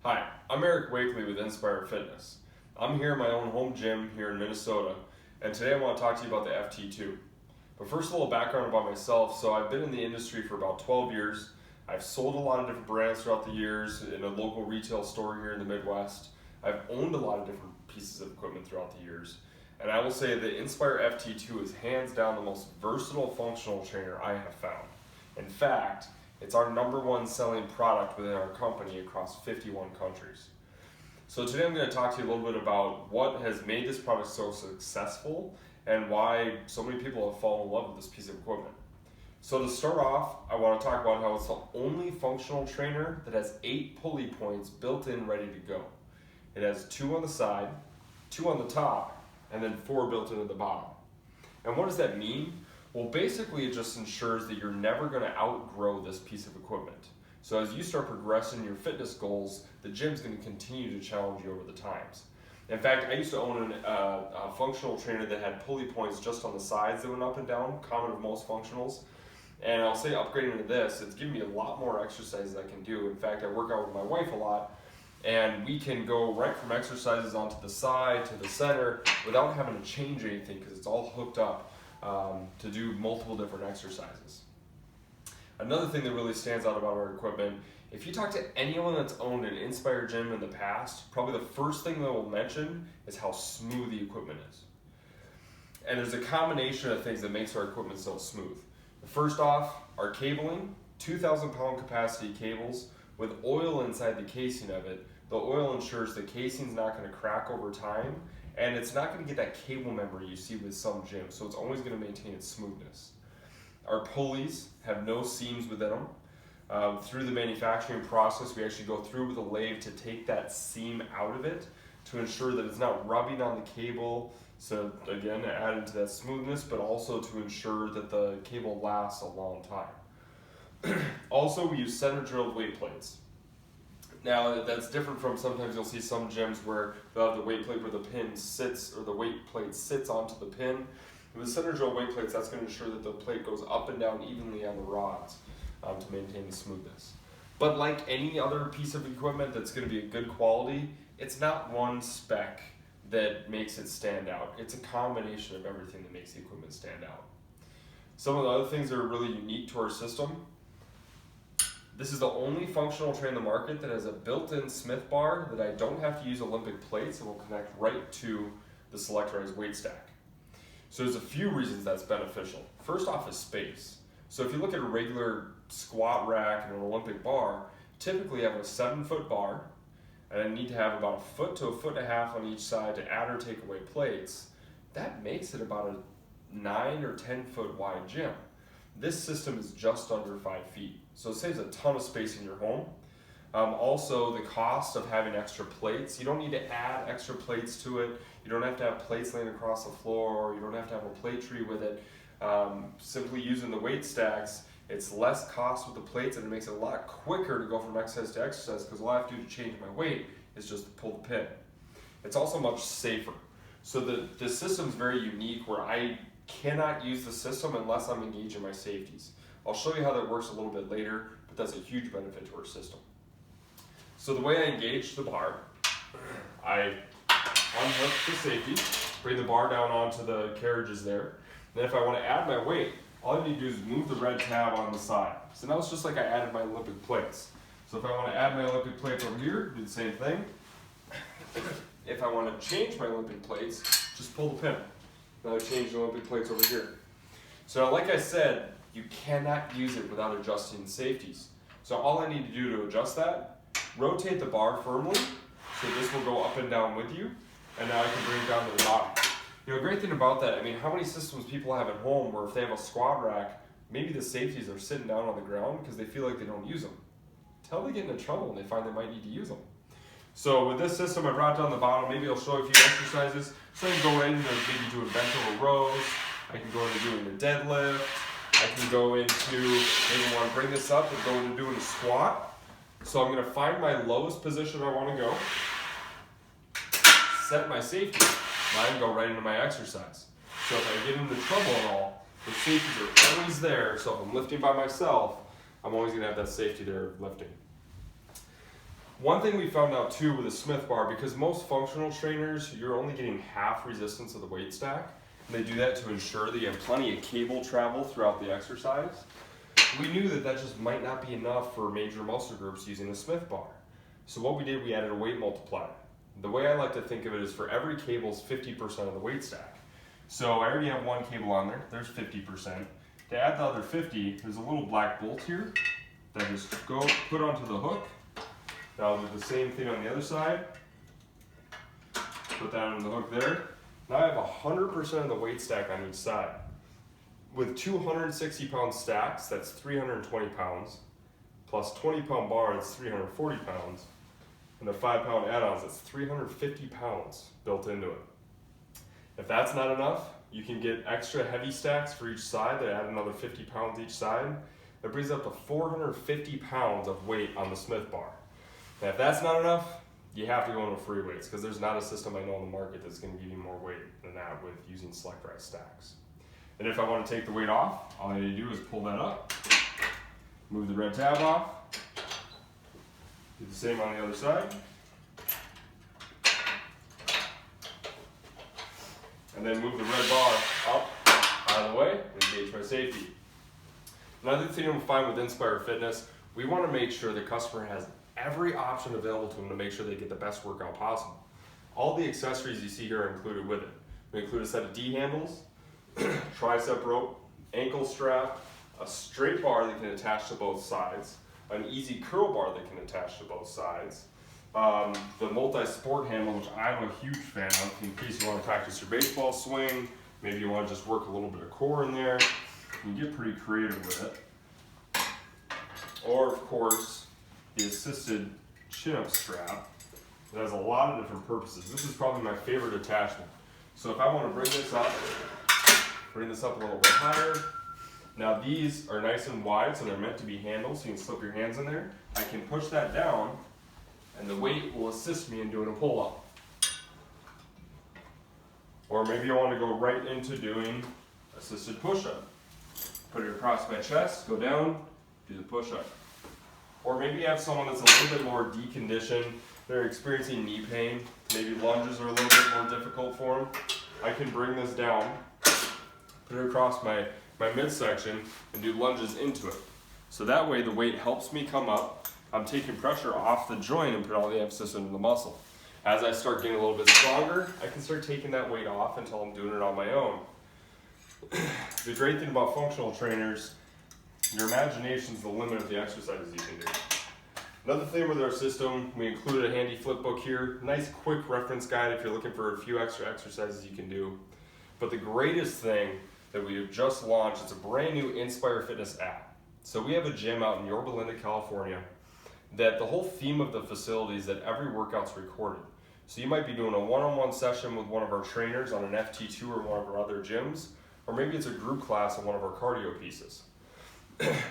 Hi, I'm Eric Wakely with Inspire Fitness. I'm here in my own home gym here in Minnesota, and today I want to talk to you about the FT2. But first, a little background about myself. So I've been in the industry for about 12 years. I've sold a lot of different brands throughout the years in a local retail store here in the Midwest. I've owned a lot of different pieces of equipment throughout the years. And I will say the Inspire FT2 is hands down the most versatile functional trainer I have found. In fact, it's our #1 selling product within our company across 51 countries. So today I'm going to talk to you a little bit about what has made this product so successful and why so many people have fallen in love with this piece of equipment. So to start off, I want to talk about how it's the only functional trainer that has 8 pulley points built in ready to go. It has 2 on the side, 2 on the top, and then 4 built into the bottom. And what does that mean? Well, basically it just ensures that you're never going to outgrow this piece of equipment. So as you start progressing your fitness goals, the gym's going to continue to challenge you over the times. In fact, I used to own a functional trainer that had pulley points just on the sides that went up and down, common of most functionals. And I'll say upgrading to this, it's given me a lot more exercises I can do. In fact, I work out with my wife a lot, and we can go right from exercises onto the side to the center without having to change anything because it's all hooked up to do multiple different exercises. Another thing that really stands out about our equipment, if you talk to anyone that's owned an Inspire gym in the past, probably the first thing they will mention is how smooth the equipment is. And there's a combination of things that makes our equipment so smooth. First off, our cabling, 2,000 pound capacity cables with oil inside the casing of it. The oil ensures the casing's not going to crack over time, and it's not going to get that cable memory you see with some gyms, so it's always going to maintain its smoothness. Our pulleys have no seams within them. Through the manufacturing process, we actually go through with a lathe to take that seam out of it to ensure that it's not rubbing on the cable, so again, adding to that smoothness, but also to ensure that the cable lasts a long time. Also, we use center drilled weight plates. Now, that's different from sometimes you'll see some gyms where they'll have the weight plate where the pin sits, or the weight plate sits onto the pin. With the center drill weight plates, that's going to ensure that the plate goes up and down evenly on the rods to maintain the smoothness. But like any other piece of equipment that's going to be a good quality, it's not one spec that makes it stand out. It's a combination of everything that makes the equipment stand out. Some of the other things that are really unique to our system, this is the only functional trainer in the market that has a built-in Smith bar that I don't have to use Olympic plates and will connect right to the selectorized weight stack. So there's a few reasons that's beneficial. First off is space. So if you look at a regular squat rack and an Olympic bar, typically I have a 7-foot bar, and I need to have about 1 to 1.5 feet on each side to add or take away plates. That makes it about a 9 or 10 foot wide gym. This system is just under 5 feet, so it saves a ton of space in your home. Also, the cost of having extra plates, you don't need to add extra plates to it. You don't have to have plates laying across the floor, or you don't have to have a plate tree with it. Simply using the weight stacks, it's less cost with the plates, and it makes it a lot quicker to go from exercise to exercise because all I have to do to change my weight is just pull the pin. It's also much safer. So the system's very unique where I cannot use the system unless I'm engaging my safeties. I'll show you how that works a little bit later, but that's a huge benefit to our system. So the way I engage the bar, I unhook the safety, bring the bar down onto the carriages there. Then if I want to add my weight, all I need to do is move the red tab on the side. So now it's just like I added my Olympic plates. So if I want to add my Olympic plates over here, do the same thing. If I want to change my Olympic plates, just pull the pin. Now I change the Olympic plates over here. So like I said, you cannot use it without adjusting the safeties. So all I need to do to adjust that, rotate the bar firmly, so this will go up and down with you, and now I can bring it down to the bottom. You know, a great thing about that, I mean, how many systems people have at home where if they have a squat rack, maybe the safeties are sitting down on the ground because they feel like they don't use them. Until they get into trouble and they find they might need to use them. So with this system, I brought down the bottom. Maybe I'll show you a few exercises. So I can go into maybe doing bent over rows. I can go into doing a deadlift. I can go into, maybe I want to bring this up and go into doing a squat. So I'm going to find my lowest position I want to go, set my safety, and go right into my exercise. So if I get into trouble at all, the safeties are always there. So if I'm lifting by myself, I'm always going to have that safety there lifting. One thing we found out too with a Smith bar, because most functional trainers, you're only getting half resistance of the weight stack. And they do that to ensure that you have plenty of cable travel throughout the exercise. We knew that that just might not be enough for major muscle groups using the Smith bar. So what we did, we added a weight multiplier. The way I like to think of it is for every cable is 50% of the weight stack. So I already have one cable on there, there's 50%. To add the other 50, there's a little black bolt here that is put onto the hook. Now I'll do the same thing on the other side. Put that on the hook there. Now I have 100% of the weight stack on each side. With 260 pound stacks, that's 320 pounds, plus 20 pound bar, that's 340 pounds, and the 5 pound add-ons, that's 350 pounds built into it. If that's not enough, you can get extra heavy stacks for each side that add another 50 pounds each side. That brings up to 450 pounds of weight on the Smith bar. And if that's not enough, you have to go into free weights, because there's not a system I know on the market that's going to give you more weight than that with using select rise stacks. And if I want to take the weight off, all I need to do is pull that up, move the red tab off, do the same on the other side, and then move the red bar up out of the way and engage my safety. Another thing we find with Inspire Fitness, we want to make sure the customer has every option available to them to make sure they get the best workout possible. All the accessories you see here are included with it. We include a set of D handles, tricep rope, ankle strap, a straight bar that can attach to both sides, an easy curl bar that can attach to both sides, the multi-sport handle, which I'm a huge fan of in case you want to practice your baseball swing, maybe you want to just work a little bit of core in there. You can get pretty creative with it. Or of course, the assisted chin-up strap. It has a lot of different purposes. This is probably my favorite attachment. So if I want to bring this up a little bit higher. Now these are nice and wide, so they're meant to be handles, so you can slip your hands in there. I can push that down, and the weight will assist me in doing a pull-up. Or maybe I want to go right into doing assisted push-up. Put it across my chest, go down, do the push-up. Or maybe you have someone that's a little bit more deconditioned, they're experiencing knee pain, maybe lunges are a little bit more difficult for them. I can bring this down, put it across my midsection, and do lunges into it. So that way the weight helps me come up, I'm taking pressure off the joint and put all the emphasis into the muscle. As I start getting a little bit stronger, I can start taking that weight off until I'm doing it on my own. The great thing about functional trainers, your imagination is the limit of the exercises you can do. Another thing with our system, we included a handy flip book here. Nice quick reference guide if you're looking for a few extra exercises you can do. But the greatest thing that we have just launched, it's a brand new Inspire Fitness app. So we have a gym out in Yorba Linda, California, that the whole theme of the facility is that every workout's recorded. So you might be doing a one-on-one session with one of our trainers on an FT2 or one of our other gyms, or maybe it's a group class on one of our cardio pieces.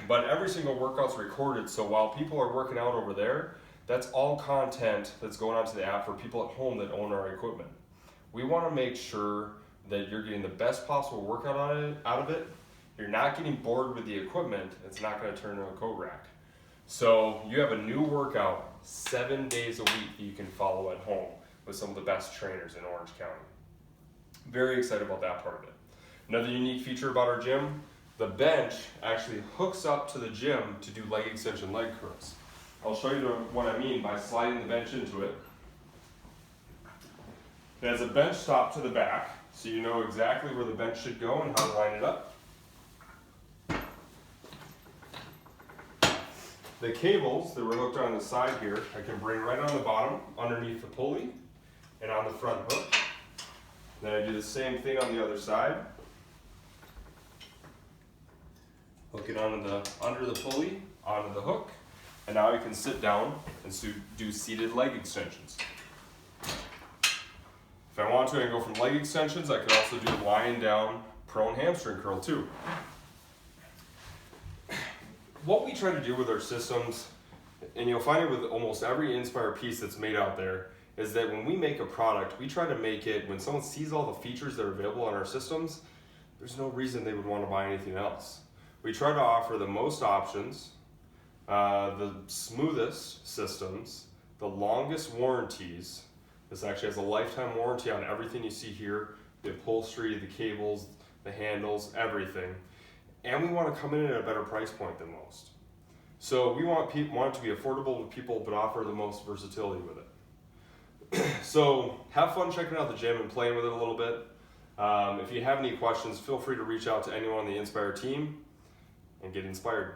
But every single workout's recorded, so while people are working out over there, that's all content that's going onto the app for people at home that own our equipment. We want to make sure that you're getting the best possible workout out of it. You're not getting bored with the equipment. It's not going to turn into a coat rack. So you have a new workout 7 days a week that you can follow at home with some of the best trainers in Orange County. Very excited about that part of it. Another unique feature about our gym, the bench actually hooks up to the gym to do leg extension leg curls. I'll show you what I mean by sliding the bench into it. It has a bench stop to the back, so you know exactly where the bench should go and how to line it up. The cables that were hooked on the side here, I can bring right on the bottom, underneath the pulley, and on the front hook. Then I do the same thing on the other side. Hook it under the pulley, onto the hook, and now I can sit down and do seated leg extensions. If I want to, I can go from leg extensions. I can also do lying down prone hamstring curl too. What we try to do with our systems, and you'll find it with almost every Inspire piece that's made out there, is that when we make a product, we try to make it, when someone sees all the features that are available on our systems, there's no reason they would want to buy anything else. We try to offer the most options, the smoothest systems, the the longest warranties. This actually has a lifetime warranty on everything you see here, the upholstery, the cables, the handles, everything. And we want to come in at a better price point than most. So we want it to be affordable to people, but offer the most versatility with it. So have fun checking out the gym and playing with it a little bit. If you have any questions, feel free to reach out to anyone on the Inspire team and get inspired.